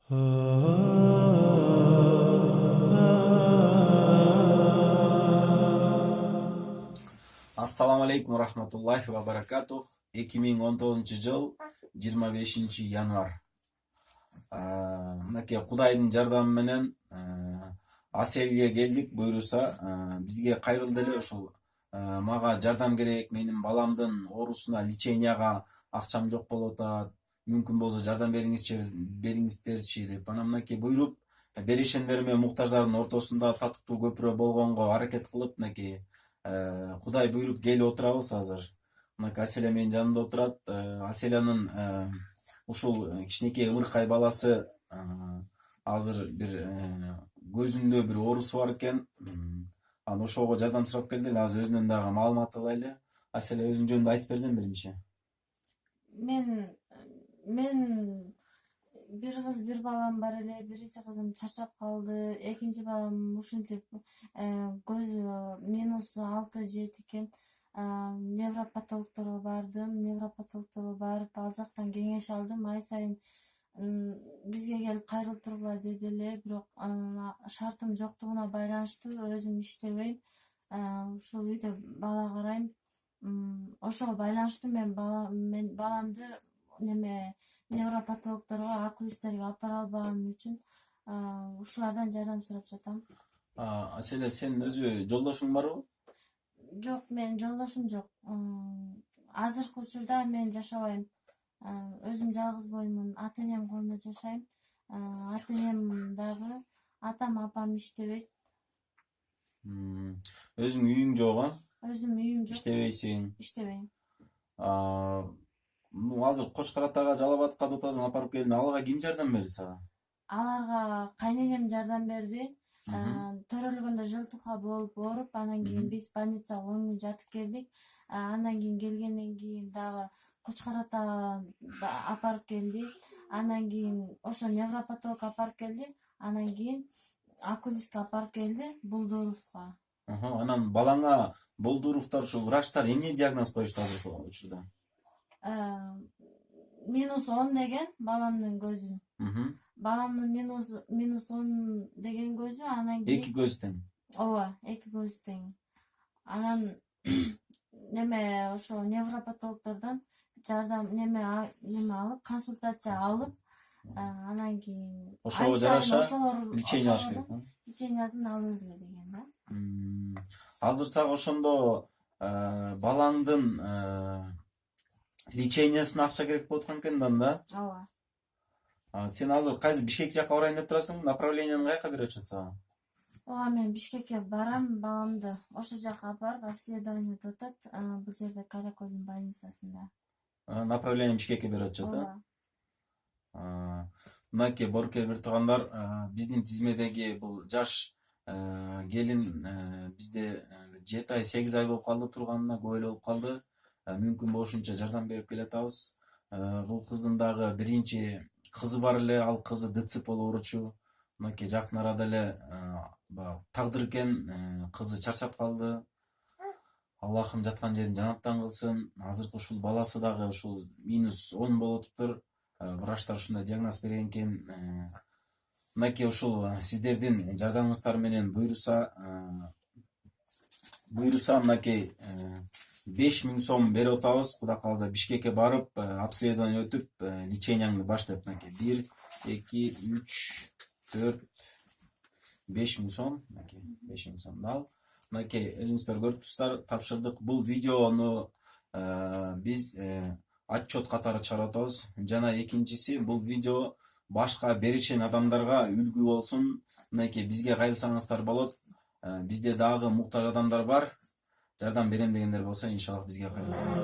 Assalamu alaikum rahmatullahi ва баракатух. 2019 жыл 25 январ. Мынакей Кудайдын жардамы менен Аселге келдик. Буйруса бизге кайрылды эле ушул. Мага жардам керек, менин баламдын оорусуна леченияга акчам жок болуп атат. Мүмкүн болсо жардам бериңиздерчи деп. Анан мынакей буйруп беришендер менен муктаждардын ортосунда татыктуу көпүрө болгонго аракет кылып, мынакей Кудай буйруп келип отурабыз азыр. Мынакей Аселя менин жанымда отурат. Аселянын ушул кичинекей ымыркай баласы азыр бир көзүндө бир оорусу бар экен. Анан ошого жардам сурап келди эле. Азыр өзүнөн дагы маалымат алайлы. Аселя, өзүң жөнүндө айтып берсең биринчи. Мен бир кыз бир балам бар эле. Биринчи кызым чарчап калды. Экинчи балам ушинтип көзү -6-7 экен. Невропатологторго бардым. Невропатологторго барып ал жактан кеңеш алдым. Ай сайын бизге келип кайрылып тургула деди эле. Бирок шартым жоктугуна байланыштуу өзүм иштебейм. Ушул үйдө бала карайм. Ошого байланыштуу мен баламды невропатологторго, окулисттерге апара албаганым үчүн ушулардан жардам сурап жатам. Аселя, сен өзү жолдошуң барбы? Жок, менин жолдошум жок. Азыркы учурда мен жашабайм. Өзүм жалгыз боймун. Ата-энем колунда жашайм. Ата-энем дагы, атам, апам иштебейт. Өзүң үйүң жок, а? Өзүм үйүм жок. Иштебейсиң. Иштебейм. Азыр Кочкор Атага Жалал Абадка дотасын апарып келдиң. Алга ким жардам берди сага? Аларга кайненем жардам берди. Төрөлгөндө жылтыкка болуп ооруп, анан кийин биз больницага 10 күн жатып келдик. Андан кийин келгенден кийин дагы Кочкор Атага апарып келди. Андан кийин ошо невропатолог апарып келди. Анан кийин окулистке апарып келди, Булдуровго. Анан балаңа Болдуровдор, ушул врачтар эмне диагноз коюшту азыркы учурда? -10 деген баламдын көзүн. Баламдын -10 деген көзү, анан кийин Эки көз тең. ооба, эки көзү тең. Анан ошо невропатологдордон жардам алып, консультация алып, анан кийин Ошого жараша лечение алыш керек. Лечениясын алып эле деген да. Азыр сага ошондо балаңдын лечениясына акча керек болуп аткан экен да? Ооба. Сен азыр кайсы Бишкек жака барайын деп турасың? Направлениени каяка берип атышат сага? Ооба, мен Бишкекке барам, баламды ошол жака апарып обследованиеде атат. Бул жерде Каракөлдүн больницасында. Направление Бишкекке берип атышат, Мынакей боркер бир туугандар, биздин тизмедеги бул жаш келин бизде 7 ай 8 ай болуп калды турганына, көп эле болуп калды. Мүмкүн болушунча жардам берип келатабыз. Бул кыздын дагы биринчи кызы бар эле, ал кызы ДЦП болуп ооручу. Мынакей жакын арада эле тагдыр экен, кызы чарчап калды. Аллахым жаткан жерин жанаттан кылсын. Азыркы ушул баласы дагы ушул -10 болуп атыптыр. Врачтар ушундай диагноз берген экен. Мынакей ушул сиздердин жардамыңыздар менен буйруса мынакей 5000 сом берип атабыз. Кудай кааласа Бишкекке барып, обследование өтүп, леченияңды баштап, мынакей 1, 2, 3, 4, 5000 сом, мынакей 5000 сом ал. Мынакей өзүңүздөр көрүп турсуздар, тапшырдык. Бул видеону биз отчет катары чыгарып атабыз. Жана экинчиси, бул видео башка беришен адамдарга үлгү болсун. Мынакей бизге кайрылсаңыздар болот. Бизде дагы муктаж адамдар бар. Жардам берем дегендер болсо, иншаллах бизге кайрылсаңыздар.